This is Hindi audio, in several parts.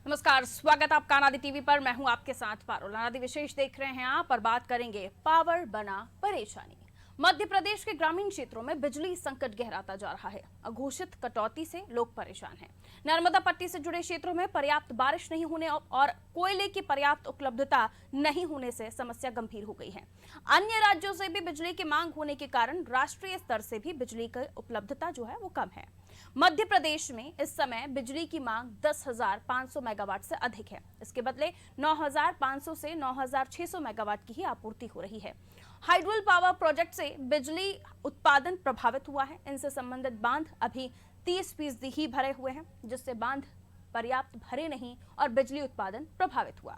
नमस्कार, स्वागत आपका अनादि टीवी पर। मैं हूं आपके साथ पारुल। अनादि विशेष देख रहे हैं आप और बात करेंगे पावर बना परेशानी। मध्य प्रदेश के ग्रामीण क्षेत्रों में बिजली संकट गहराता जा रहा है। अघोषित कटौती से लोग परेशान हैं। नर्मदा पट्टी से जुड़े क्षेत्रों में पर्याप्त बारिश नहीं होने और कोयले की पर्याप्त उपलब्धता नहीं होने से समस्या गंभीर हो गई है। अन्य राज्यों से भी बिजली की मांग होने के कारण राष्ट्रीय स्तर से भी बिजली की उपलब्धता जो है वो कम है। मध्य प्रदेश में इस समय बिजली की मांग 10,500 मेगावाट से अधिक है। इसके बदले 9,500 से 9,600 मेगावाट की ही आपूर्ति हो रही है। हाइडल पावर प्रोजेक्ट से बिजली उत्पादन प्रभावित हुआ है। इनसे संबंधित बांध अभी 30% ही भरे हुए हैं, जिससे बांध पर्याप्त भरे नहीं और बिजली उत्पादन प्रभावित हुआ।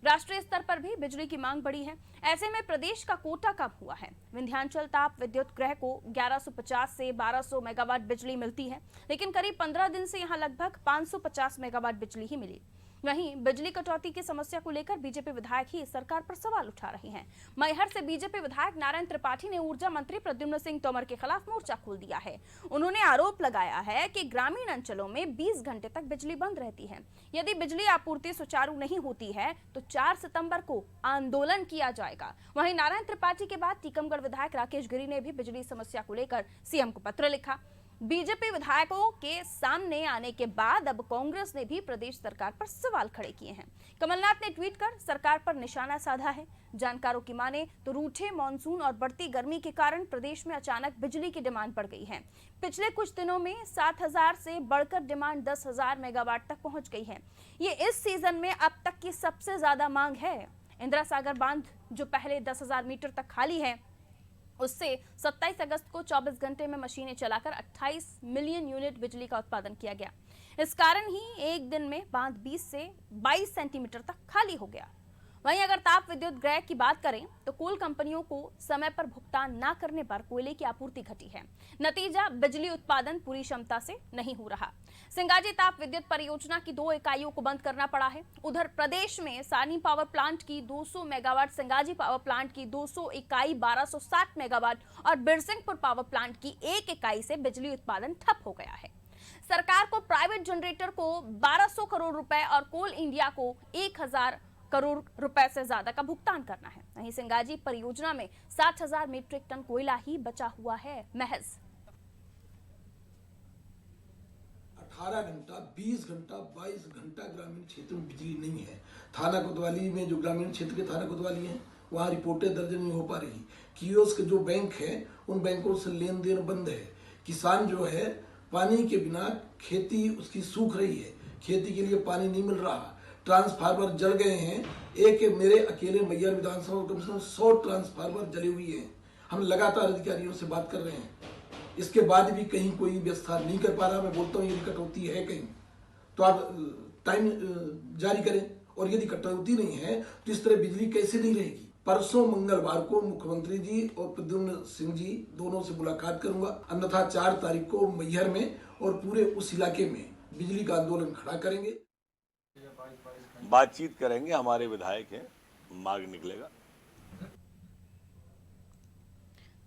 राष्ट्रीय स्तर पर भी बिजली की मांग बढ़ी है। ऐसे में प्रदेश का कोटा कम हुआ है। विंध्याचल ताप विद्युत गृह को 1150 से 1200 मेगावाट बिजली मिलती है, लेकिन करीब 15 दिन से यहां लगभग 550 मेगावाट बिजली ही मिली। वहीं बिजली कटौती की समस्या को लेकर बीजेपी विधायक ही सरकार पर सवाल उठा रहे हैं। मैहर से बीजेपी विधायक नारायण त्रिपाठी ने ऊर्जा मंत्री प्रद्युम्न सिंह तोमर के खिलाफ मोर्चा खोल दिया है। उन्होंने आरोप लगाया है कि ग्रामीण अंचलों में 20 घंटे तक बिजली बंद रहती है। यदि बिजली आपूर्ति सुचारू नहीं होती है तो 4 सितंबर को आंदोलन किया जाएगा। वहीं नारायण त्रिपाठी के बाद टीकमगढ़ विधायक राकेश गिरी ने भी बिजली समस्या को लेकर सीएम को पत्र लिखा। बीजेपी विधायकों के सामने आने के बाद अब कांग्रेस ने भी प्रदेश सरकार पर सवाल खड़े किए हैं। कमलनाथ ने ट्वीट कर सरकार पर निशाना साधा है। जानकारों की माने तो रूठे मानसून और बढ़ती गर्मी के कारण प्रदेश में अचानक बिजली की डिमांड बढ़ गई है। पिछले कुछ दिनों में 7,000 से बढ़कर डिमांड 10,000 मेगावाट तक पहुंच गई है। ये इस सीजन में अब तक की सबसे ज्यादा मांग है। इंदिरा सागर बांध जो पहले 10,000 मीटर तक खाली है, उससे 27 अगस्त को 24 घंटे में मशीनें चलाकर 28 मिलियन यूनिट बिजली का उत्पादन किया गया। इस कारण ही एक दिन में बांध 20 से 22 सेंटीमीटर तक खाली हो गया। वहीं अगर ताप विद्युत गृह की बात करें तो कोल कंपनियों को समय पर भुगतान न करने पर कोयले की आपूर्ति घटी है। नतीजा बिजली उत्पादन पूरी क्षमता से नहीं हो रहा। सिंगाजी ताप विद्युत परियोजना की 2 इकाइयों को बंद करना पड़ा है। उधर प्रदेश में सानी पावर प्लांट की 200 मेगावाट, सिंगाजी पावर प्लांट की 200 इकाई 1260 मेगावाट और बिरसिंहपुर पावर प्लांट की 1 इकाई से बिजली उत्पादन ठप हो गया है। सरकार को प्राइवेट जनरेटर को 1200 करोड़ रुपए और कोल इंडिया को 1,000 करोड़ रुपए से ज्यादा का भुगतान करना है। वहीं सिंगाजी परियोजना में 60,000 मीट्रिक टन कोयला ही बचा हुआ है महज। 18 घंटा, 20 घंटा, 22 घंटा ग्रामीण क्षेत्र में बिजली नहीं है। थाना कोतवाली में जो ग्रामीण क्षेत्र के थाना कोतवाली हैं, वहाँ रिपोर्टें दर्ज नहीं हो पा रही। कियोस्क जो बैंक है, उन बैंकों से लेन देन बंद है। किसान जो है पानी के बिना खेती उसकी सूख रही है, खेती के लिए पानी नहीं मिल रहा। ट्रांसफार्मर जल गए हैं। एक मेरे अकेले मैहर विधानसभा कम से कम 100 ट्रांसफार्मर जले हुए हैं। हम लगातार अधिकारियों से बात कर रहे हैं, इसके बाद भी कहीं कोई व्यवस्था नहीं कर पा रहा। मैं बोलता हूँ यदि कटौती है कहीं तो आप टाइम जारी करें, और यदि कटौती नहीं है तो इस तरह बिजली कैसे नहीं रहेगी। परसों मंगलवार को मुख्यमंत्री जी और प्रद्युम्न सिंह जी दोनों से मुलाकात करूंगा, अन्यथा 4 तारीख को मैहर में और पूरे उस इलाके में बिजली का आंदोलन खड़ा करेंगे। बातचीत करेंगे, हमारे विधायक हैं, मार्ग निकलेगा।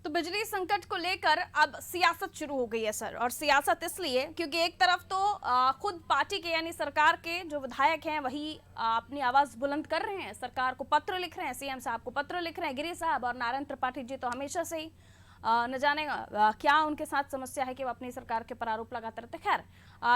तो बिजली संकट को लेकर अब सियासत शुरू हो गई है सर, और सियासत इसलिए क्योंकि एक तरफ तो खुद पार्टी के यानी सरकार के जो विधायक हैं वही अपनी आवाज बुलंद कर रहे हैं, सरकार को पत्र लिख रहे हैं, सीएम साहब को पत्र लिख रहे हैं गिरी साहब, और नारायण त्रिपाठी जी तो हमेशा से ही न जाने क्या उनके साथ समस्या है कि वो अपनी सरकार के पर आरोप लगाते रहते। खैर,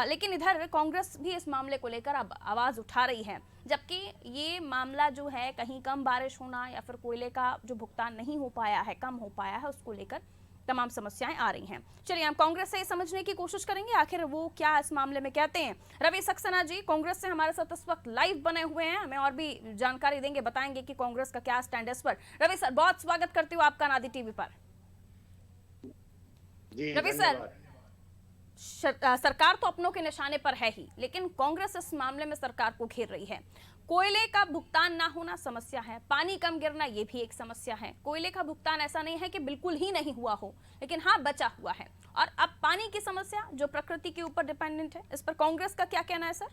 लेकिन इधर कांग्रेस भी इस मामले को लेकर अब आवाज उठा रही है, जबकि ये मामला जो है कहीं कम बारिश होना या फिर कोयले का जो भुगतान नहीं हो पाया है, कम हो पाया है, उसको लेकर तमाम समस्याएं आ रही हैं। चलिए हम कांग्रेस से समझने की कोशिश करेंगे आखिर वो क्या इस मामले में कहते हैं। रवि सक्सेना जी कांग्रेस से हमारे साथ इस वक्त लाइव बने हुए हैं, हमें और भी जानकारी देंगे, बताएंगे कि कांग्रेस का क्या स्टैंड है इस पर। रवि सर, बहुत स्वागत करती हूँ आपका अनादि टीवी पर। रवि सर, सरकार तो अपनों के निशाने पर है ही, लेकिन कांग्रेस इस मामले में सरकार को घेर रही है। कोयले का भुगतान ना होना समस्या है, पानी कम गिरना ये भी एक समस्या है। कोयले का भुगतान ऐसा नहीं है कि बिल्कुल ही नहीं हुआ हो, लेकिन हाँ बचा हुआ है। और अब पानी की समस्या जो प्रकृति के ऊपर डिपेंडेंट है, इस पर कांग्रेस का क्या कहना है सर?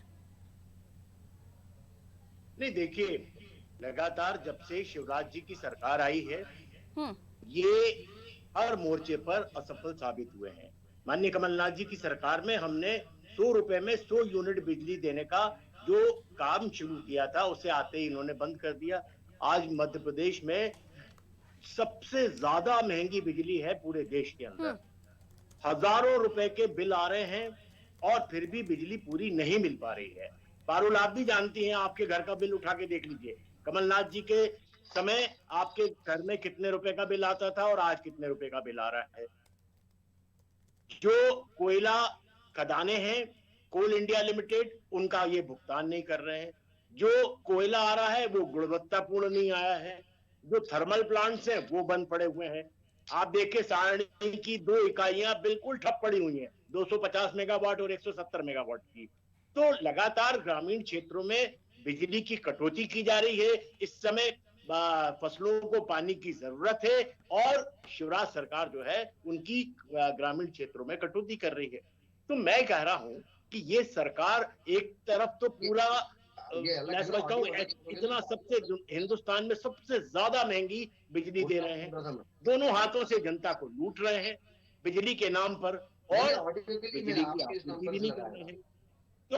नहीं, देखिए, लगातार जब से शिवराज जी की सरकार आई है, ये हर मोर्चे पर असफल साबित हुए हैं। माननीय कमलनाथ जी की सरकार में हमने 100 रुपए में 100 यूनिट बिजली देने का जो काम शुरू किया था उसे आते ही इन्होंने बंद कर दिया। आज मध्य प्रदेश में सबसे ज्यादा महंगी बिजली है पूरे देश के अंदर। हजारों रुपए के बिल आ रहे हैं और फिर भी बिजली पूरी नहीं मिल पा रही है। पारुल, आप भी जानती हैं, आपके घर का बिल उठा के देख लीजिए। कमलनाथ जी के समय आपके घर में कितने रुपए का बिल आता था और आज कितने रुपए का बिल आ रहा है। जो कोयला खदानें हैं, कोल इंडिया लिमिटेड, उनका ये भुगतान नहीं कर रहे हैं। जो कोयला आ रहा है वो गुणवत्तापूर्ण नहीं आया है। जो थर्मल प्लांट्स हैं वो बंद पड़े हुए हैं। आप देखिए, सारणी की 2 इकाइयां बिल्कुल ठप पड़ी हुई हैं, 250 मेगावाट और 170 मेगावाट की। तो लगातार ग्रामीण क्षेत्रों में बिजली की कटौती की जा रही है। इस समय फसलों को पानी की जरूरत है और शिवराज सरकार जो है उनकी ग्रामीण क्षेत्रों में कटौती कर रही है। तो मैं कह रहा हूं कि ये सरकार एक तरफ तो पूरा, मैं समझता हूँ इतना सबसे, हिंदुस्तान में सबसे ज्यादा महंगी बिजली दे रहे हैं, दोनों हाथों से जनता को लूट रहे हैं बिजली के नाम पर, और बिजली की आपूर्ति भी नहीं कर रहे हैं। तो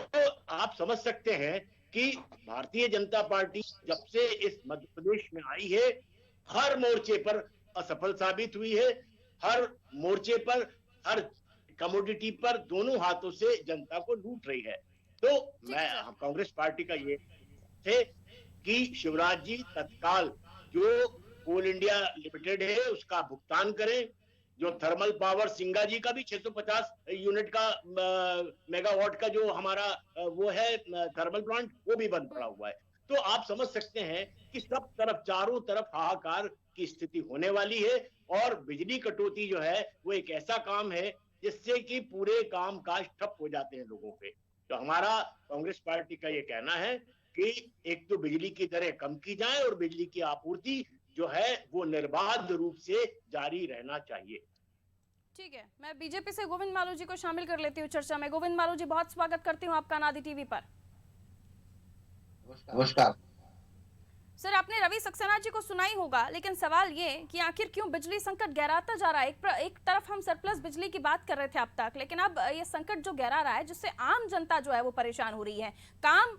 आप समझ सकते हैं कि भारतीय जनता पार्टी जब से इस मध्य प्रदेश में आई है, हर मोर्चे पर असफल साबित हुई है। हर मोर्चे पर, हर कमोडिटी पर दोनों हाथों से जनता को लूट रही है। तो मैं कांग्रेस पार्टी का ये थे कि शिवराज जी तत्काल जो कोल इंडिया लिमिटेड है उसका भुगतान करें। जो थर्मल पावर, सिंगा जी का भी 650 यूनिट का मेगावाट का जो हमारा वो है थर्मल प्लांट, वो भी बंद पड़ा हुआ है। तो आप समझ सकते हैं कि सब तरफ, चारों तरफ हाहाकार की स्थिति होने वाली है। और बिजली कटौती जो है वो एक ऐसा काम है जिससे कि पूरे काम काज ठप हो जाते हैं लोगों पे। तो हमारा कांग्रेस पार्टी का ये कहना है कि एक तो बिजली की दरें कम की जाए और बिजली की आपूर्ति जो है वो निर्बाध रूप से जारी रहना चाहिए। ठीक है, मैं बीजेपी से गोविंद मालू जी को शामिल कर लेती हूँ चर्चा में। गोविंद मालू जी, बहुत स्वागत करती हूँ आपका नादी टीवी पर। नमस्कार सर, आपने रवि सक्सेना जी को सुना ही होगा, लेकिन सवाल ये कि आखिर क्यों बिजली संकट गहराता जा रहा है। एक तरफ हम सरप्लस बिजली की बात कर रहे थे अब तक, लेकिन अब ये संकट जो गहरा रहा है जिससे आम जनता जो है वो परेशान हो रही है, काम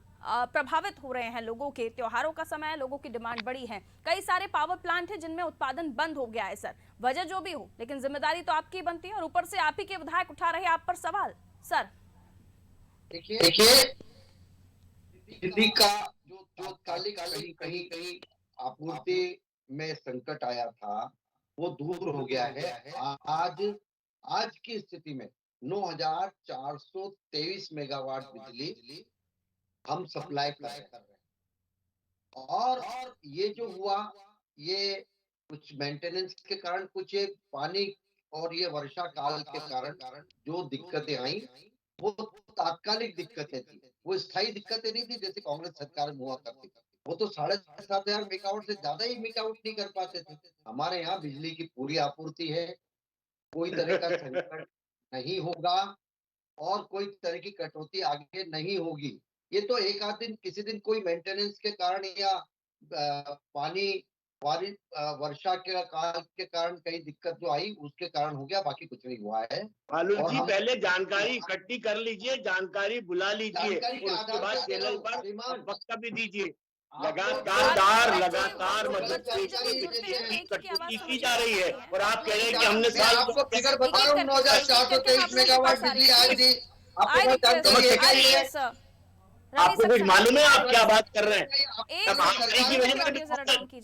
प्रभावित हो रहे हैं लोगों के। त्योहारों का समय है, लोगों की डिमांड बड़ी है, कई सारे पावर प्लांट है जिनमें उत्पादन बंद हो गया है। सर, वजह जो भी हो, लेकिन जिम्मेदारी तो आपकी बनती है और ऊपर से आप ही के विधायक उठा रहे हैं आप पर सवाल। सर देखिए, बिजली का जो तात्कालिक कहीं आपूर्ति में संकट आया था वो दूर हो गया है। आज की स्थिति में 9423 मेगावाट बिजली हम सप्लाई कर रहे हैं। और ये जो हुआ, ये कुछ मेंटेनेंस के कारण, कुछ ये पानी और ये वर्षा काल के कारण जो दिक्कतें आई वो तात्कालिक दिक्कतें थी, वो स्थायी दिक्कतें नहीं थी जैसे कांग्रेस सरकार में हुआ करती थी। वो तो 7,500 मेगावाट से ज्यादा ही मेगावाट नहीं कर पाते थे। हमारे यहाँ बिजली की पूरी आपूर्ति है, कोई तरह का संकट नहीं होगा और कोई तरह की कटौती आगे नहीं होगी। ये तो एक आध दिन, किसी दिन कोई मेंटेनेंस के कारण या पानी वर्षा के काल के कारण कहीं दिक्कत जो आई उसके कारण हो गया, बाकी कुछ नहीं हुआ है। मालू जी, पहले जानकारी इकट्ठी कर लीजिए, जानकारी बुला लीजिए और उसके बाद चैनल पर वक्तव्य दीजिए। लगातार मतलब कटौती की जा रही है और आप कह रहे हैं कि हमने साल आपको फिगर बता रहा हूँ, 9423 मेगावाट बिजली आई थी। आपको कुछ मालूम है आप क्या बात कर रहे हैं?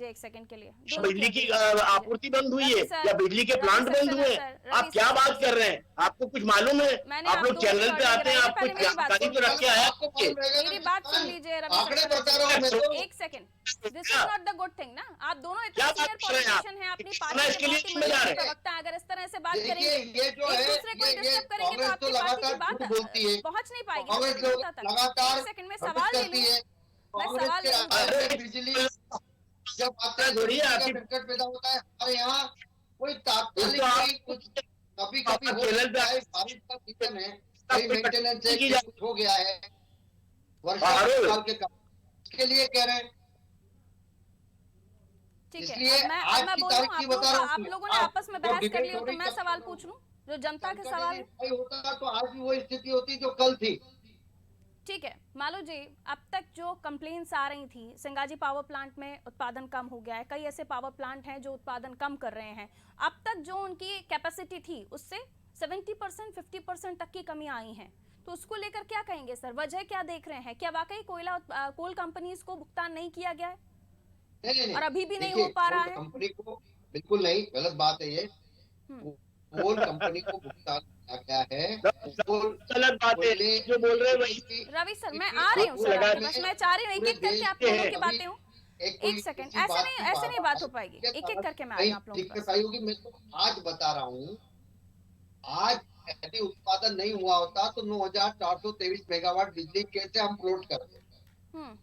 एक सेकंड के लिए बिजली की आपूर्ति बंद हुई है या बिजली के प्लांट बंद हुए हैं? आप क्या बात कर रहे हैं? आपको कुछ मालूम है? आप लोग चैनल पे आते हैं, आप कुछ जानकारी तो रख के आया आपको। मेरी बात सुन लीजिए रवि, एक second. This is not the good thing ना। आप दोनों इतने सीनियर पॉलिटिशियन हैं, अपनी पार्टी के प्रवक्ता, अगर इस तरह से बात करेंगे, एक दूसरे को डिस्टर्ब करेंगे तो आपकी पार्टी की बात पहुंच नहीं पाएगी। सेकंड में सवाल ले लूं, मैं सवाल बिजली जब आता है संकट पैदा होता है हमारे यहाँ, कोई तात्कालिक कुछ कभी हो जाता है। बारिश का सीजन है, कहीं मेंटेनेंस है, कुछ हो गया है, वर्षा काल के कारण, इसके लिए कह रहे हैं। ठीक है, मैं बोल रहा हूँ, आप लोगों ने आपस में बहस कर ली हो तो मैं सवाल पूछ लूं जो जनता के सवाल होता तो आज भी वो स्थिति होती जो कल थी। ठीक है, मालू जी, अब तक जो कंप्लेंट्स आ रही थी, सिंगाजी पावर प्लांट में उत्पादन कम हो गया है, कई ऐसे पावर प्लांट हैं जो उत्पादन कम कर रहे हैं। अब तक जो उनकी कैपेसिटी थी उससे 70% 50% तक की कमी आई है, तो उसको लेकर क्या कहेंगे सर? वजह क्या देख रहे हैं? क्या वाकई कोल कंपनीज को भुगतान नहीं किया गया है नहीं और अभी भी नहीं देखिए, हो पा रहा कोल है? कंपनी को बिल्कुल नहीं, गलत बात है ये। हम्म, कोल कंपनी को भुगतान किया गया है। कोल गलत बात है कोयले जो बोल रहे हैं वही रवि सर, मैं की आ रही हूँ आपूर्ति सर लगा आपके में पास। मैं चाह रही हूँ एक पूरे एक करके देश आप के दोनों हैं। की अभी बातें हो। एक कोई एक सेकंड, किसी बात की ऐसे नहीं बात हो पाएगी। के एक एक कारण करके मैं आ रही कहीं हूँ आप लोगों के दिक्कत पास। आई होगी। मैं तो आज बता रहा हूँ, आज यदि उत्पादन नहीं हुआ होता तो 9,423 मेगावाट बिजली कैसे हम प्लॉट करते। हम्म,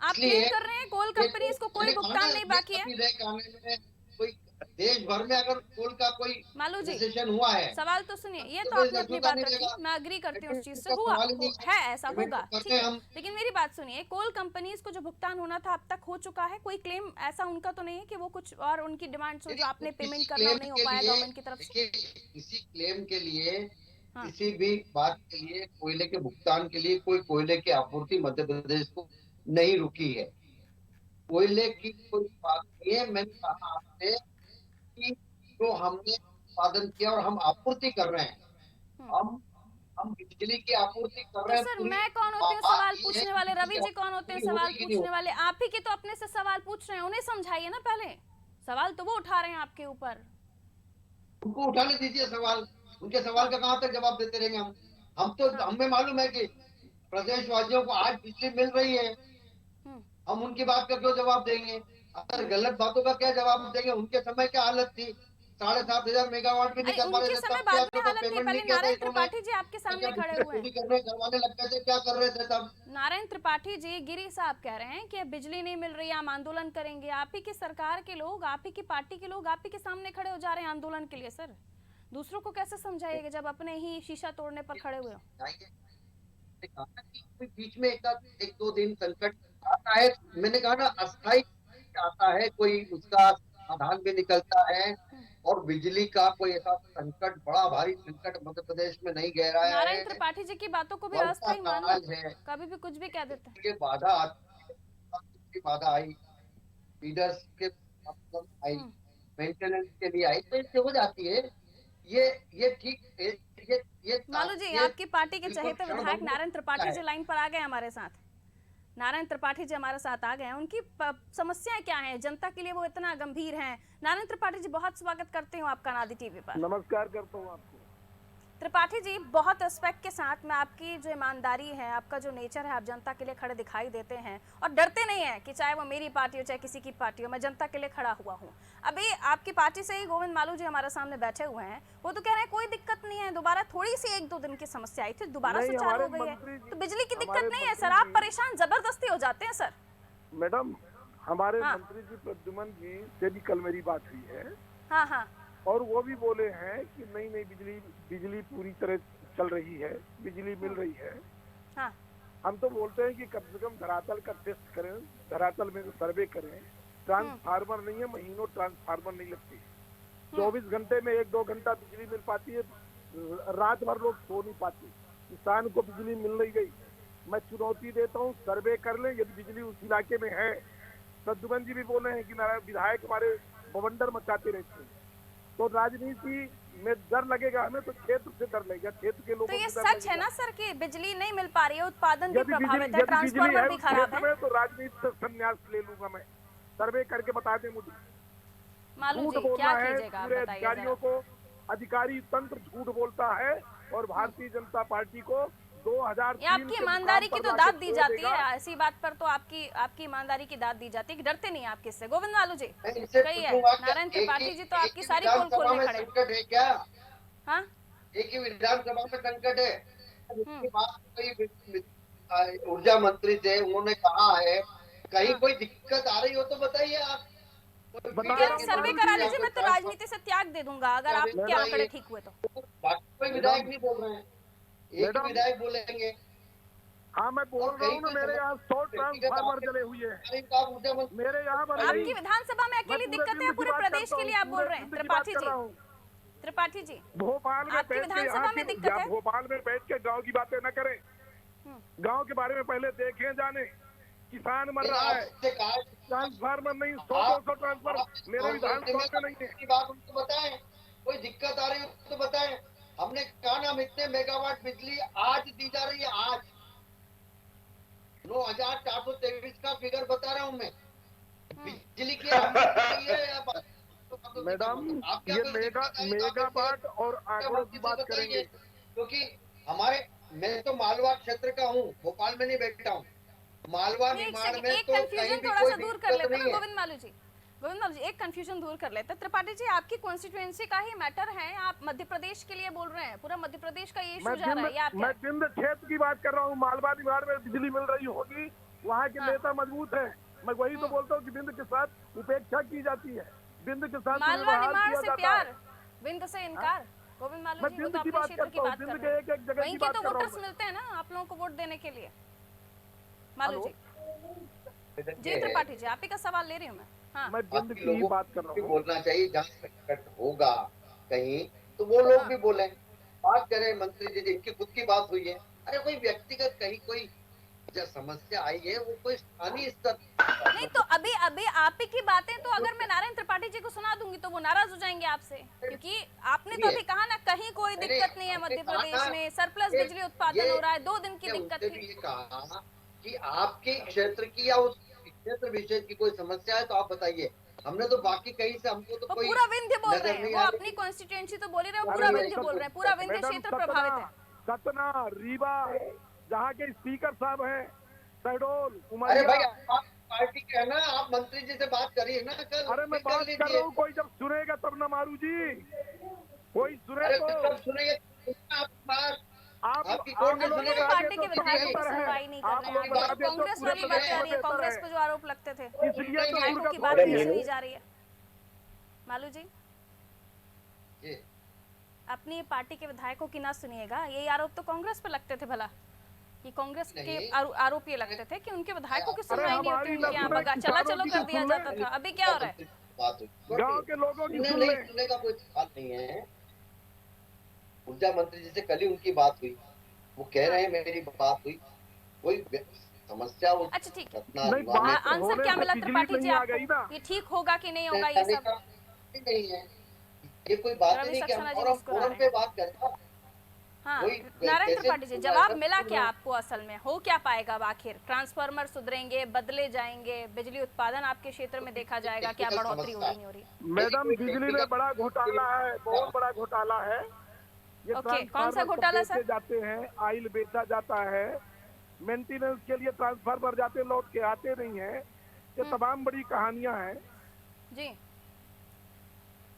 आप क्लेम इसलिए कर रहे हैं कोल ये कंपनीज को कोई मैंने कहा ना, भुगतान नहीं ये बाकी है? अभी रैक आने में कोई देश भर में अगर कोल का कोई मालू जी, रिसेशन हुआ है सवाल तो सुनिए। ये तो तो देश आपने अपनी झूठा बात नहीं रखी, देगा। मैं अग्री करती हूँ उस चीज से। का हुआ सवाल ही नहीं है, ऐसा पेमेंट होगा, करते ठीक हैं है। हम। लेकिन मेरी बात सुनिए, कोल कंपनीज को जो भुगतान होना था अब तक हो चुका है? कोई क्लेम ऐसा उनका तो नहीं है कि वो कुछ और उनकी डिमांड्स हो जो आपने पेमेंट करना हो नहीं हो पाया गवर्नमेंट की तरफ से? किसी क्लेम के लिए, हाँ, किसी भी बात के लिए, कोयले के भुगतान के लिए कोई कोयले की आपूर्ति मध्य प्रदेश को नहीं रुकी है। कोयले की कोई बात नहीं है। मैंने कहा आपसे कि जो हमने उत्पादन किया और हम आपूर्ति कर रहे हैं, हम्म। हम बिजली की आपूर्ति कर तो रहे हैं। सर पूरी मैं कौन होती हूँ बात सवाल ये है पूछने कि वाले? बिजली रवि की जी कौन होते हैं आपूर्ति सवाल होगी कि नहीं पूछने वाले? आप ही की तो अपने से सवाल पूछ रहे हैं, उन्हें समझाइए ना पहले। सवाल तो वो उठा रहे हैं आपके ऊपर। उनको उठाने दीजिए सवाल। उनके सवाल का कहाँ तक जवाब देते रहेंगे हम? हाँ, हमें मालूम है कि प्रदेशवासियों को आज बिजली मिल रही है। हम्म। हम उनकी बात का क्यों जवाब देंगे? अगर गलत बातों का क्या जवाब देंगे? उनके समय क्या हालत थी? 7,500 मेगावाट भी नहीं अरे कर पा रहे उनके थे, समय तब क्या बाद में होता? हालत थी, पेमेंट पहले नहीं किया था नारायण इन्होंने। त्रिपाठी जी आपके तो क्या सामने खड़े बिजली हुए हैं। पूरी करवाने लग गए थे? क्या कर रहे थे तब? नारायण त्रिपाठी जी, गिरी साहब कह रहे हैं कि बिजली नहीं मिल रही है, हम आंदोलन करेंगे। आप ही की सरकार के लोग, आप ही की पार्टी के लोग आप ही के सामने खड़े हो जा रहे हैं आंदोलन के लिए। सर दूसरों को कैसे समझाइएगा जब अपने ही शीशा तोड़ने पर खड़े हुए हो? मैंने कहा ना कि कोई बीच में एक दो दिन संकट आता है। मैंने कहा ना, अस्थायी आता है, कोई उसका समाधान भी निकलता है। और बिजली का कोई ऐसा संकट, बड़ा भारी संकट मध्य प्रदेश में नहीं गहराया नारायण है। त्रिपाठी जी की बातों को भी वर्षा अस्थायी मान लो, काल है, कभी भी कुछ भी कह देते हैं। ये बाधा आती है, बाधा आई, लीडर्स के प्रॉब्लम आई, हम्म। मेंटेनेंस के लिए आई, तो इससे हो जाती है। ये ठीक है। ये मालू जी, ये आपकी पार्टी के बिल्कुल चहेते क्षण विधायक भंगुर नारायण त्रिपाठी है। जी लाइन पर आ गए हमारे साथ। नारायण त्रिपाठी जी हमारे साथ आ गए हैं। उनकी समस्याएं क्या हैं? जनता के लिए वो इतना गंभीर हैं। नारायण त्रिपाठी जी, बहुत स्वागत करती हूँ आपका नादी टीवी पर। नमस्कार करता हूँ आपको। त्रिपाठी जी, बहुत रिस्पेक्ट के साथ मैं आपकी जो ईमानदारी है, आपका जो नेचर है, आप जनता के लिए खड़े दिखाई देते हैं और डरते नहीं हैं कि चाहे वो मेरी पार्टी हो चाहे किसी की पार्टी हो, मैं जनता के लिए खड़ा हुआ हूँ। अभी आपकी पार्टी से ही गोविंद मालू जी हमारे सामने बैठे हुए हैं, वो तो कह रहे हैं कोई दिक्कत नहीं है, दोबारा थोड़ी सी 1-2 दिन की समस्या आई थी, दोबारा नहीं, सुचारू हो हमारे गई है, मंत्री जी- तो बिजली की दिक्कत हमारे नहीं है सर। मंत्री आप जी- परेशान जबरदस्ती हो जाते हैं सर। मैडम, हमारे हाँ। मंत्री जी प्रद्युमन जी से भी कल मेरी बात हुई है हाँ हाँ, और वो भी बोले हैं कि नहीं बिजली पूरी तरह चल रही है, बिजली मिल रही है। हाँ। हम तो बोलते हैं कि कम से कम धरातल का टेस्ट करें, धरातल में सर्वे करें। ट्रांसफार्मर नहीं है, महीनों ट्रांसफार्मर नहीं लगती। 24 घंटे में 1-2 घंटा बिजली मिल पाती है, रात भर लोग सो नहीं पाते। किसान को बिजली मिल नहीं गई। मैं चुनौती देता हूँ, सर्वे कर लें यदि बिजली उस इलाके में है। प्रद्युमन जी भी बोले हैं कि नारायण विधायक हमारे बवंडर मचाते रहते हैं, तो राजनीति में डर लगेगा हमें, तो क्षेत्र से डर लगेगा, क्षेत्र के लोगों तो ये को डर सच है लगेगा। ना सर कि बिजली नहीं मिल पा रही है, उत्पादन भी यदि बिजली प्रभावित है, है ट्रांसफार्मर भी उस खराब क्षेत्र है? में, तो राजनीति से संन्यास ले लूंगा मैं। सर्वे करके बता दें मुझे। मालू झूठ जी, बोलना क्या है, कीजिएगा आप पूरे बताइए अधिकारियों जरा। को, अधिकारी तंत्र झूठ बोलता है और भारतीय जनता पार्टी को 2003 ये आपकी से ईमानदारी की मुकाम तो पर दाद लाके दी छोड़ जाती देगा। है, ऐसी बात पर तो आपकी ईमानदारी की दाद दी जाती है कि डरते नहीं आप किससे। गोविंद मालू जी, मैं इनसे कही है पूछूंगा कि नारायण त्रिपाठी जी तो आपकी सारी पोल विधानसभा खोलने में खड़े। संकट है क्या? हाँ, एक ही विधानसभा में संकट है। इसके बाद कोई ऊर्जा मंत्री थे, उन्होंने कहा है कहीं कोई दिक्कत आ रही हो तो बताइए आप। यार सर्वे करा लीजिए, मैं तो राजनीति से त्याग दे दूंगा अगर आपके आंकड़े ठीक हुए तो। बाकी कोई विधायक नहीं बोल रहे हैं, एक ही मैडम, विधायक बोलेंगे। हाँ, मैं बोल रहा हूँ ना, मेरे यहाँ 100 ट्रांसफार्मर जले हुए हैं मेरे यहाँ पर। आपकी विधानसभा में अकेली दिक्कत है, पूरे प्रदेश के लिए आप बोल रहे हैं त्रिपाठी जी? त्रिपाठी जी, भोपाल में आपकी बैठ के विधानसभा में दिक्कत है? भोपाल में बैठ के गांव की बातें न करें। गांव के बारे में पहले देखें जाने। किसान मर रहा है, आपसे कहा ट्रांसफार्मर नहीं, 100-200 ट्रांसफार्मर मेरे विधानसभा में नहीं है। की बात उनको बताएं, कोई दिक्कत आ रही हो तो बताएं। हमने कहा ना, हम इतने मेगावाट बिजली आज दी जा रही है, आज 9,423 का फिगर बता रहा हूँ मैं बिजली की। मैडम, ये मेगावाट और आंकड़ों की बात करेंगे। क्योंकि हमारे, मैं तो मालवा क्षेत्र का हूँ, भोपाल में नहीं बैठा हूँ। मालवा निर्माण में एक तो कहीं कंफ्यूजन भी थोड़ा कोई सा दूर कर दिक्कत लेते नहीं हैं है। गोविंद मालू जी। एक कंफ्यूजन दूर कर लेते हैं। त्रिपाठी जी, आपकी कॉन्स्टिट्यूएंसी का ही मैटर है, आप मध्य प्रदेश के लिए बोल रहे हैं, पूरा मध्य प्रदेश का ये इशू जा रहा है, ये आप मैं जिंद क्षेत्र की बात कर रहा हूँ। मालवा निवाड़ में बिजली मिल रही होगी, वहाँ के नेता मजबूत है। मैं वही तो बोलता हूँ कि बिंद के साथ उपेक्षा की जाती है, बिंद के साथ मालवा व्यवहार निमाड़ किया से जाता प्यार, है। बिंद से इनकार। गोविंद मालू मैं जी, वो तो बिंद की अपने बात क्षेत्र की करता हूँ, बात कर बिंद रहे के हैं, एक जगह वहीं की के बात तो कर रहा वोटर्स हूँ। मिलते हैं ना आप लोगों को वोट देने के लिए। मालू जी, जी ये त्रिपाठी जी, आप ही का सवाल ले रही हूँ मैं। हाँ, मैं बिंद बाकी की ही लोगों बात कर को रहा भी हूँ। बोलना चाहिए, जहाँ संकट होगा कहीं तो वो लोग भी बोले, बात करें मंत्री जी, इनकी खुद की बात हुई है। अरे कोई व्यक्तिगत कहीं कोई जब समस्या आई है, वो कोई स्थानीय स्तर। नहीं तो अभी अभी आप ही की बातें तो अगर मैं नारायण त्रिपाठी जी को सुना दूंगी तो वो नाराज हो जाएंगे आपसे, क्योंकि आपने तो अभी कहा ना कहीं कोई दिक्कत नहीं है मध्य प्रदेश में, सरप्लस बिजली उत्पादन हो रहा है, 2 दिन की दिक्कत उनसे थी। भी ये कहा कि आपके क्षेत्र की या उस क्षेत्र विशेष की कोई समस्या है तो आप बताइए। हमने तो बाकी कहीं से, हमको तो वो कोई पूरा विंध्य बोल रहे नजर हैं, नहीं वो आ अपनी रही। कॉन्स्टिट्यूएंसी तो बोल ही रहे हैं, अरे पूरा ये विंध्य बोल रहे हैं, पूरा विंध्य मैडम, क्षेत्र प्रभावित है। सतना, रीवा, जहाँ के स्पीकर साहब हैं, शहडोल, अरे उमरिया। भाई, आप पार्टी के है ना, आप मंत्री जी से बात करिए ना, कल अरे मैं फिर कर बात कर रहा लीजिए। हूँ, कोई जब सुनेगा तब ना मारू जी, कोई सुने अरे तो। फिर कब सुनेंगे आपकी बात? आपकी आप कौन नहीं लोग अपनी सुनेगा? बता पार्टी दे के तो विधायकों की बेहतर है। सुनवाई नहीं कर आप रहे लोग हैं, बता अभी दे तो कांग्रेस पूरे वाली प्रदेश बातें आ में रही है, बेहतर कांग्रेस है। पे जो आरोप लगते थे इसलिए तो विधायकों उनका की बात थोड़ी नहीं है। सुनी जा रही है। मालू जी, जी, अपनी पार्टी के विधायकों की ना सुनिएगा, ये आरोप तो कांग्रेस पे लगते थे भला, ये कांग्रेस के नहीं। आरोप ये लगते थे कि उनके विधायकों की अरे सुनवाई नहीं होती, हमारी उनके यहाँ ना बगा सुने, चला किसानों चलो की कर तो दिया सुन जाता ले। था, अभी क्या हो रहा है? बात हुई। गांव के लोगों की सुने सुन नहीं ले। सुनने का कोई सवाल नहीं है। ऊर्जा मंत्री जी से कल ही उनकी बात हुई, वो कह रहे हैं मेरी बात हुई, कोई समस्या वो अच्छा ठीक है, रत्ना नहीं, रीवा में बात आंसर होने क्या से मिला बिजली त्रिपाठी जी नहीं आ गई आपको, ना। ये ठीक होगा कि नहीं होगा ये कहने सब? का नहीं है, ये कोई बात ही रवि नहीं कि हम सक्सेना जी फोरम मुस्कुरा फोरम रहे पे हैं। बात करते हैं। हाँ, वही नारायण कैसे त्रिपाठी जी, सुना जवाब है, मिला सुना। क्या आपको? असल में हो क्या पाएगा अब आखिर? ट्रांसफार्मर सुधरेंगे, बदले जाएंगे, बिजली उत्पादन आपके क्षेत्र में देखा जाएगा, क्या बढ़ोतरी हो रही नहीं हो रही? मैडम, बिजली में बड़ा घोटाला है, बहुत बड़ा घोटाला है। ये ओके, कौन सा ट्रांसफार्मर घोटाला बेचे सर? जाते हैं, आयल बेचा जाता है, मेंटेनेंस के लिए ट्रांसफार्मर जाते लौट के आते नहीं है। ये तमाम बड़ी कहानियां हैं। जी,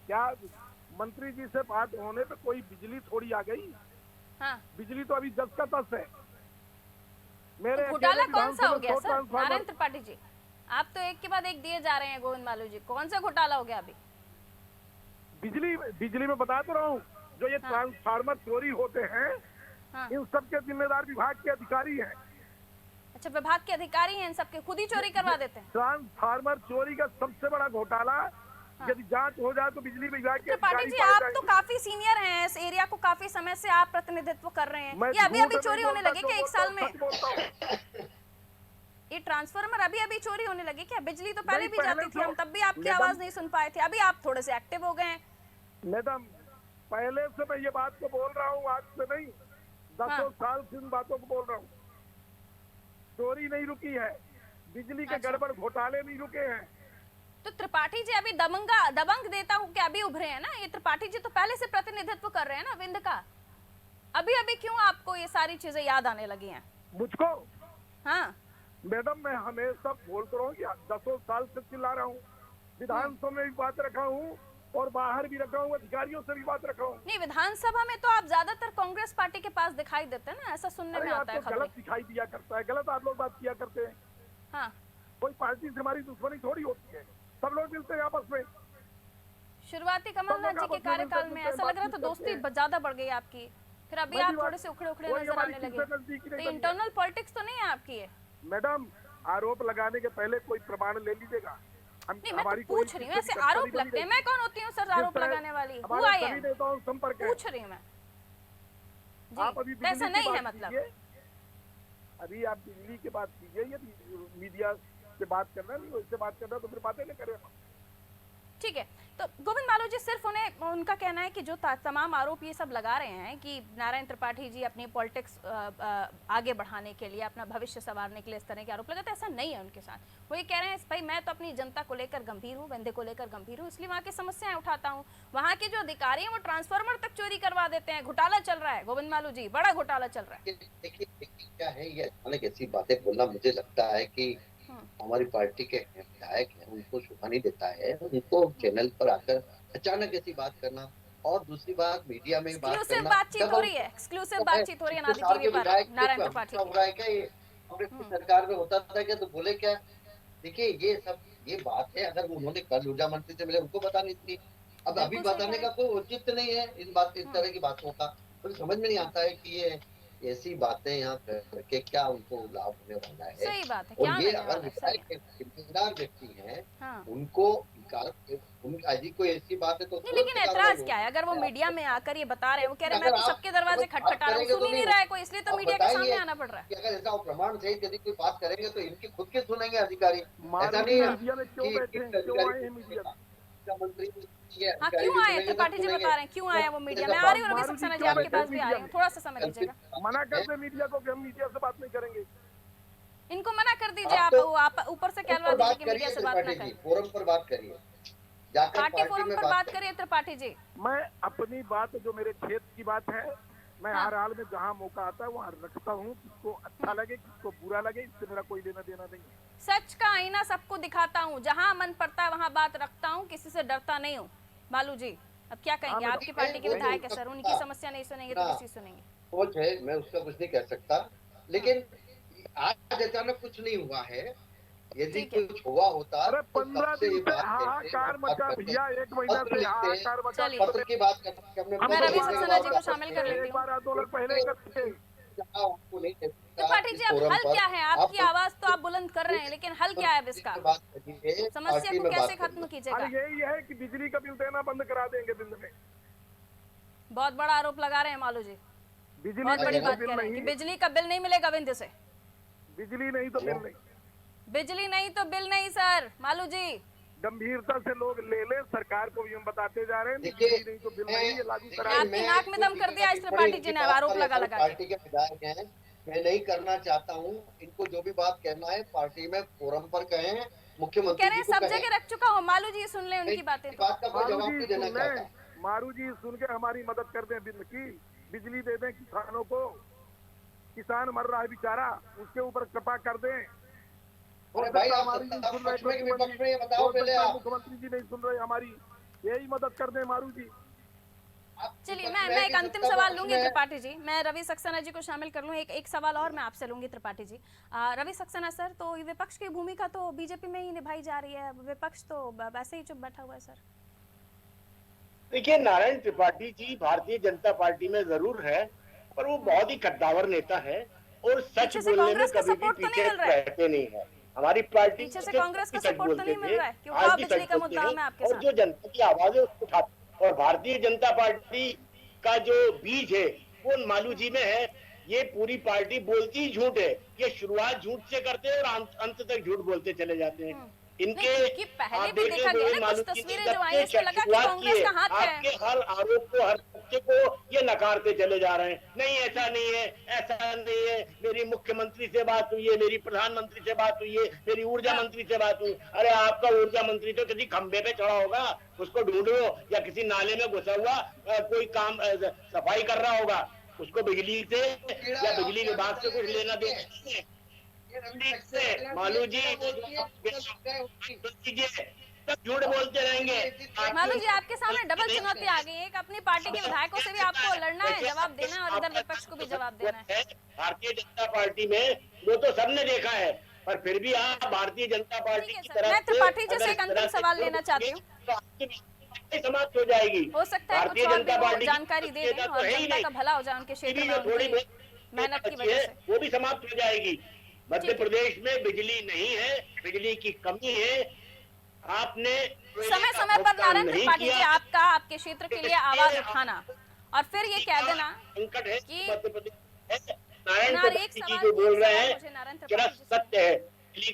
क्या मंत्री जी से बात होने पे कोई बिजली थोड़ी आ गई? हाँ, बिजली तो अभी 10 का 10 है। मेरे तो घोटाला अकेले कौन सा हो विधानसभा गया 100 सर? ट्रांसफार्मर। नारायण त्रिपाठी जी, आप तो एक के बाद एक दिए जा रहे हैं गोविंद मालू जी, कौन सा घोटाला हो गया अभी? बिजली में बता तो रहा हूँ, जो ये ट्रांसफार्मर चोरी होते हैं, हाँ, इन सब के जिम्मेदार विभाग के अधिकारी हैं। अच्छा, विभाग के अधिकारी हैं, इन सबके खुद ही चोरी करवा देते हैं। ट्रांसफार्मर चोरी का सबसे बड़ा घोटाला, यदि जांच हो जाए तो बिजली विभाग के त्रिपाठी अधिकारी जी, पाए आप तो जाएंगे। काफी सीनियर हैं, इस एरिया को काफी समय से आप प्रतिनिधित्व कर रहे हैं, मैं ये अभी झूठ अभी नहीं चोरी होने बोलता, लगे जो क्या एक बोलता साल हूं, में? सच बोलता हूं। ये ट्रांसफार्मर अभी अभी चोरी होने लगे क्या? बिजली तो पहले नहीं, भी पहले जाती थी, तो- हम तब भी आपकी मैडम- आवाज नहीं सुन पाए थे, अभी आप थोड़े से एक्टिव हो गए हैं। मैडम, पहले से मैं ये बात को बोल रहा हूँ, आज से नहीं, दसों साल से इन बातों को बोल रहा हूँ। चोरी नहीं रुकी है, बिजली के अच्छा। गड़बड़ घोटाले नहीं रुके हैं। तो त्रिपाठी जी अभी दबंग देता हूँ क्या अभी उभरे हैं ना? ये त्रिपाठी जी तो पहले से प्रतिनिधित्व कर रहे हैं ना विंध्य का, अभी अभी क्यों आपको ये सारी चीजें याद आने लगी हैं? मुझको हाँ, मैडम, मैं हमेशा बोलता रहा हूँ कि 10 साल से चिल्ला रहा हूँ, विधानसभा में भी बात रखा हूँ और बाहर भी रखा हूँ, अधिकारियों से भी बात रखा हूँ। नहीं, विधानसभा में तो आप ज्यादातर कांग्रेस पार्टी के पास दिखाई देते हैं ना, ऐसा सुनने में अरे आता है आपको गलत खबरें। दिखाई दिया करता है, गलत आप लोग बात किया करते हैं। हाँ, कोई पार्टी से हमारी दुश्मनी थोड़ी होती है, सब लोग मिलते हैं आपस में। शुरुआती कमलनाथ जी के कार्यकाल में ऐसा लग रहा था दोस्ती ज्यादा बढ़ गई आपकी, फिर अभी आप थोड़े से उखड़े उखड़े नजर आने लगे, तो इंटरनल पॉलिटिक्स तो नहीं है आपकी ये? मैडम, आरोप लगाने के पहले कोई प्रमाण ले लीजिएगा। नहीं, मैं तो पूछ रही हूँ, ऐसे आरोप लगते हैं, मैं कौन होती हूँ सर आरोप लगाने वाली? Who I am? संपर्क है। पूछ रही हूँ मैं आप अभी जी, तो ऐसा बिजली की नहीं है बात मतलब। कीजिए। अभी आप बिजली की बात कीजिए, यदि मीडिया से बात करना नहीं, उससे बात करना तो फिर बातें नहीं करें। ठीक है, तो गोविंद मालू जी, सिर्फ उन्हें उनका कहना है कि जो तमाम आरोप ये सब लगा रहे हैं कि नारायण त्रिपाठी जी अपनी पॉलिटिक्स आगे बढ़ाने के लिए, अपना भविष्य संवारने के लिए इस तरह के आरोप लगाते हैं, ऐसा नहीं है उनके साथ। वो ये कह रहे हैं भाई मैं तो अपनी जनता को लेकर गंभीर हूँ, बंदे को लेकर गंभीर हूँ, इसलिए वहाँ की समस्याएं उठाता हूँ। वहाँ के जो अधिकारी हैं वो ट्रांसफार्मर तक चोरी करवा देते हैं, घोटाला चल रहा है गोविंद मालू जी, बड़ा घोटाला चल रहा है। देखिए क्या है, ये अचानक ऐसी बातें बोलना, मुझे लगता है कि हमारी पार्टी के विधायक हैं, उनको शोभा नहीं देता है उनको चैनल पर आकर अचानक ऐसी बात करना। और दूसरी बात, मीडिया में बात करना, बातचीत हो रही है, एक्सक्लूसिव बातचीत हो रही है नादी टीवी पर नारायण त्रिपाठी हो रहा है क्या ये कांग्रेस की सरकार में होता था क्या, तो बोले क्या। देखिए ये बात है, अगर उन्होंने कल ऊर्जा मंत्री से मिले उनको बतानी थी, अब अभी बताने का कोई औचित्य नहीं है इस तरह की बातों का। तो समझ में नहीं आता है कि ये ऐसी बातें यहाँ करके क्या उनको लाभ होने वाला है। सही बात है, और क्या ये अगर विधायक जिम्मेदार व्यक्ति हैं, उनको यदि कोई ऐसी बात है तो लेकिन ऐतराज क्या है, अगर वो मीडिया में आकर ये बता रहे हैं, वो कह रहे हैं मैं तो सबके दरवाजे खटखटा रहा हूँ, सुन ही नहीं रहा है कोई, इसलिए तो मीडिया के सामने आना पड़ रहा है। अगर ऐसा प्रमाण सहित यदि कोई बात करेंगे तो इनकी खुद के सुनेंगे अधिकारी। ऐसा नहीं है मंत्री हाँ, क्यों आए त्रिपाठी जी बता रहे हैं, क्यों आया वो मीडिया में? आ रही हूँ रवि सक्सेना जी, आपके पास भी आ रही हूँ, थोड़ा सा समय दीजिएगा। मना कर दे मीडिया को कि हम मीडिया से बात नहीं करेंगे। इनको मना कर दीजिए, आप ऊपर से कहलवा दीजिए कि मीडिया से बात ना करें। फोरम पर बात करिए, पार्टी फोरम पर बात करिए त्रिपाठी जी। मैं अपनी बात, जो मेरे क्षेत्र की बात है, मैं हर हाल में जहाँ मौका आता है वहाँ रखता हूँ। किसको अच्छा लगे किसको बुरा लगे, इससे मेरा कोई लेना देना नहीं। सच का आईना सबको दिखाता हूँ, जहाँ मन पड़ता है वहाँ बात रखता हूँ, किसी से डरता नहीं हूँ। मालू जी अब क्या कहेंगे, आपकी पार्टी के विधायक है सर, उनकी समस्या नहीं सुनेंगे तो किसी सुनेंगे? सोच है, मैं उसका कुछ नहीं कह सकता, लेकिन आज अचानक कुछ नहीं हुआ है। यदि कुछ हुआ होता, अरे 15 दिन से हाहाकार मचा भैया, 1 महीना से हाहाकार मचा। पत्र की बात करते हैं, मैं रवि सक्सेना जी को शामिल कर लेती हूँ। आंदोलन पहले करते। त्रिपाठी जी अब हल क्या है? आपकी आवाज तो आप बुलंद कर रहे हैं, लेकिन हल क्या है इसका? समस्या को कैसे खत्म कीजिएगा? यही है कि बिजली का बिल देना बंद करा देंगे बिल में। बहुत बड़ा आरोप लगा रहे हैं मालू जी, बहुत बड़ी बात कह रहे हैं कि बिजली का बिल नहीं मिलेगा विंध्य से। बिजली नहीं तो बिल नहीं, बिजली नहीं तो बिल नहीं सर। मालू जी गंभीरता से लोग ले ले, सरकार को भी हम बताते जा रहे हैं, बिजली नहीं तो बिल नहीं, ये लागू करा। आपकी नाक में दम कर दिया इस त्रिपाठी जी ने आरोप लगा लगा। पार्टी के विधायक हैं, मैं नहीं करना चाहता हूँ, इनको जो भी बात कहना है पार्टी में फोरम पर कहें, मुख्यमंत्री कह रहे हैं सब जगह रख चुका हूँ। मालू जी सुन ले उनकी बातें। बात का कोई जवाब नहीं देना चाहता। मारू जी सुन के हमारी मदद कर दें, बिल की बिजली दे दें किसानों को। किसान मर रहा है बेचारा, उसके ऊपर कृपा कर दें। भाई आप विपक्ष में बताओ पहले आप। मुख्यमंत्री जी नहीं सुन रहे हमारी, यही मदद कर दें मारू जी। चलिए मैं एक अंतिम सवाल लूंगी त्रिपाठी जी, मैं रवि सक्सेना जी को शामिल कर लूं। एक सवाल और मैं आपसे लूंगी त्रिपाठी जी। रवि सक्सेना सर, तो विपक्ष की भूमिका तो बीजेपी में ही निभाई जा रही है, विपक्ष तो वैसे ही चुप बैठा हुआ है सर। देखिए, नारायण त्रिपाठी जी भारतीय जनता पार्टी में जरूर है, पर वो बहुत ही कद्दावर नेता है और सच बोलने में कभी भी पीछे रहते नहीं है। हमारी पार्टी पीछे से कांग्रेस का सपोर्ट तो नहीं मिल रहा है, क्योंकि आज भी बिजली का मुद्दा मैं आपके साथ। और जो जनता की आवाज है उसको उठाते, और भारतीय जनता पार्टी का जो बीज है वो मालू जी में है। ये पूरी पार्टी बोलती ही झूठ है, ये शुरुआत झूठ से करते हैं और अंत तक झूठ बोलते चले जाते हैं। इनके पहले भी देखा गया ना कुछ तस्वीरें जो आई, इसमें लगा कि कांग्रेस का हाथ है। आपके हर आरोप को, हर तथ्य को ये नकारते चले जा रहे हैं। नहीं ऐसा नहीं है, ऐसा नहीं है, मेरी मुख्यमंत्री से बात हुई है, मेरी प्रधानमंत्री से बात हुई है, मेरी ऊर्जा मंत्री से बात हुई। अरे आपका ऊर्जा मंत्री तो किसी खंबे पे चढ़ा होगा, उसको ढूंढो, या किसी नाले में घुसा हुआ कोई काम सफाई कर रहा होगा, उसको बिजली से या बिजली विभाग से कुछ लेना देना। मालू जी झूठ बोलते रहेंगे। मालू जी आपके सामने डबल चुनौती आ गई है, एक अपनी पार्टी के विधायकों से भी आपको लड़ना है, जवाब देना है, और इधर विपक्ष को भी जवाब देना है। भारतीय जनता पार्टी में वो तो सबने देखा है, पर फिर भी आप भारतीय जनता पार्टी की तरफ मैं त्रिपाठी जी से एक अंतिम सवाल लेना चाहती हूँ, समाप्त हो जाएगी। हो सकता है कुछ और भी जानकारी दे दें और जनता का भला हो जाए उनके क्षेत्र में, थोड़ी मेहनत की वजह से वो भी समाप्त हो जाएगी। मध्य प्रदेश में बिजली नहीं है, बिजली की कमी है। आपने समय समय पर नारायण त्रिपाठी जी आपका आपके क्षेत्र के लिए आवाज उठाना और फिर ये कह देना संकट है कि मध्य प्रदेश नारायण नार, एक त्रिपाठी जी सवाल- जो बोल एक रहे सवाल हैं मुझे नारायण जरा त्रिपाठी जी से- सत्य है कि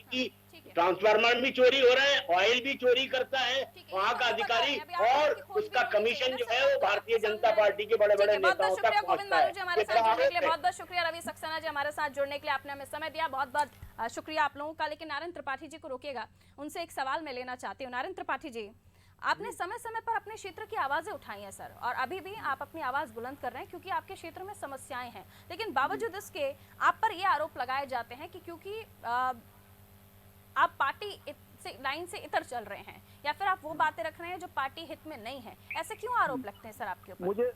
ठीक है। ट्रांसफार्मर भी चोरी हो रहा है, ऑयल भी चोरी करता है ठीक है, वहाँ ये का तो बता रहे अधिकारी, हैं, अभी आप और की खोज भी उसका होनी चाहिए कमीशन ना जो सर, है वो आपको भारतीय आपके जनता सामने- पार्टी के बड़े ठीक बड़े है, बहुत बहुत नेताओं शुक्रिया तक गोविंद पहुँचता है। मालू जी हमारे ये साथ जुड़ने के लिए, आरोप है। बहुत बहुत शुक्रिया रवि सक्सेना जी हमारे साथ जुड़ने के लिए, आपने हमें समय दिया, बहुत बहुत शुक्रिया आप लोगों का। लेकिन नारायण त्रिपाठी जी को रोकिएगा, उनसे एक सवाल मैं लेना चाहती हूँ। नारायण त्रिपाठी जी, आपने समय समय पर अपने क्षेत्र की आवाजें उठाई हैं सर, और अभी भी आप अपनी आवाज बुलंद कर रहे हैं क्योंकि आपके क्षेत्र में समस्याएं हैं, लेकिन बावजूद इसके आप पर ये आरोप लगाए जाते हैं कि क्योंकि आप पार्टी लाइन से इतर चल रहे हैं, या फिर आप वो बातें रख रहे हैं जो पार्टी हित में नहीं है। ऐसे क्यों आरोप लगते हैं सर आपके ऊपर? मुझे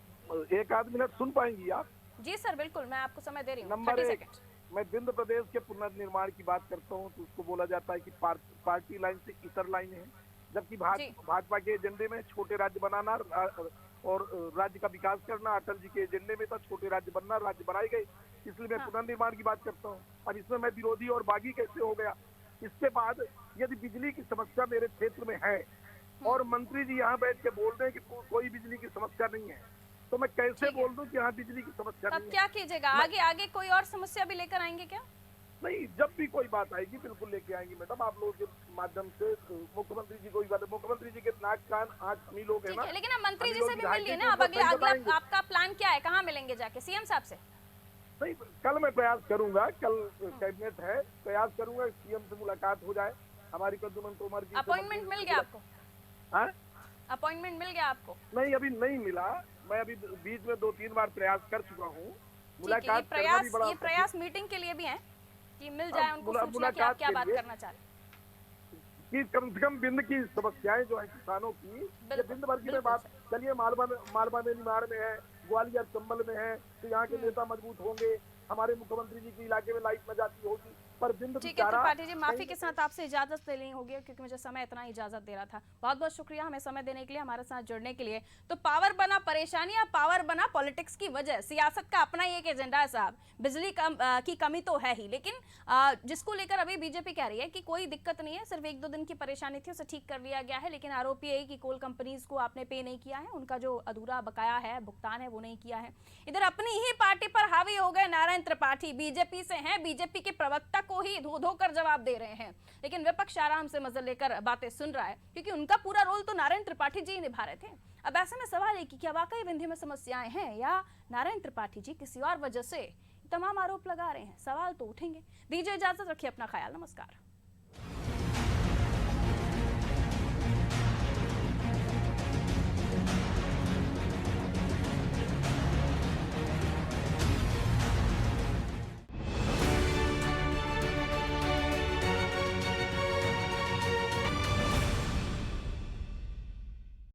एक आध मिनट सुन पाएंगी आप? जी सर, बिल्कुल, मैं आपको समय दे रही हूँ, नंबर 30 एक, सेकंड। मैं विंध्य प्रदेश के पुनर्निर्माण की बात करता हूँ तो उसको बोला जाता है कि पार्टी लाइन से इतर लाइन है, जबकि जी। भाजपा के एजेंडे में छोटे राज्य बनाना और राज्य का विकास करना, अटल जी के एजेंडे में था छोटे राज्य बनना, राज्य बनाए गए, इसलिए मैं पुनर्निर्माण की बात करता हूँ। अब इसमें मैं विरोधी और बागी कैसे हो गया? इसके बाद यदि बिजली की समस्या मेरे क्षेत्र में है और मंत्री जी यहाँ बैठ के बोल रहे हैं कि कोई बिजली की समस्या नहीं है, तो मैं कैसे बोल दूं कि यहाँ बिजली की समस्या तब नहीं क्या कीजिएगा? आगे आगे कोई और समस्या भी लेकर आएंगे क्या? नहीं, जब भी कोई बात आएगी बिल्कुल लेके आएंगे मैडम, आप लोगों के माध्यम से। मुख्यमंत्री जी को भी बात है, मुख्यमंत्री जी के नाक कान आज हम ही लोग हैं ठीक ना। है, लेकिन अब मंत्री हम जी लोग से भी विधायक मिलिए हैं, ना। अब तो अगला सही अगला बताएंगे। आपका प्लान क्या है? कहाँ मिलेंगे जाके? सीएम साहब से? नहीं, कल मैं प्रयास करूंगा, कल कैबिनेट है, प्रयास करूंगा सीएम से मुलाकात हो जाए, हमारी प्रद्युमन तोमर जी से। अपॉइंटमेंट मिल गया आपको? हाँ? अपॉइंटमेंट मिल गया आपको? नहीं, अभी नहीं मिला, मैं अभी बीच में 2-3 बार प्रयास कर चुका हूँ। ठीक है, ये प्रयास मीटिंग के लिए भी है कि मिल जाए उनको सूचना कि आप क्या बात करना चाह रहे हैं? कि कम से कम बिंद की समस्याएं जो है किसानों की, ये बिंद भर की में बात। चलिए, मालवा में निमाड़ में है, ग्वालियर चंबल में है, तो यहाँ के नेता मजबूत होंगे, हमारे मुख्यमंत्री जी के इलाके में लाइट न जाती होगी, पर बिंद ठीक है त्रिपाठी जी, माफी के साथ आपसे इजाजत लेनी होगी क्योंकि मुझे समय इतना इजाजत दे रहा था। बहुत बहुत शुक्रिया हमें समय देने के लिए, हमारे साथ जुड़ने के लिए। तो पावर बना परेशानी या पावर बना पॉलिटिक्स की वजह? सियासत का अपना ही एक एजेंडा है साहब, बिजली की कमी तो है ही, लेकिन जिसको लेकर अभी बीजेपी कह रही है कि कोई दिक्कत नहीं है, सिर्फ 1-2 दिन की परेशानी थी, उसे ठीक कर लिया गया है। लेकिन आरोप ये है कि कोल कंपनीज को आपने पे नहीं किया है, उनका जो अधूरा बकाया है, भुगतान है, वो नहीं किया है। इधर अपनी ही पार्टी पर हावी हो गए नारायण त्रिपाठी, बीजेपी से हैं, बीजेपी के प्रवक्ता को ही धो धो कर जवाब दे रहे हैं, लेकिन विपक्ष आराम से मजे लेकर बातें सुन रहा है क्योंकि उनका पूरा रोल तो नारायण त्रिपाठी जी निभा रहे थे। अब ऐसे में सवाल है कि क्या वाकई विंध्य में समस्याएं हैं या नारायण त्रिपाठी जी किसी और वजह से तमाम आरोप लगा रहे हैं? सवाल तो उठेंगे। दीजिए इजाजत, रखिए अपना ख्याल, नमस्कार।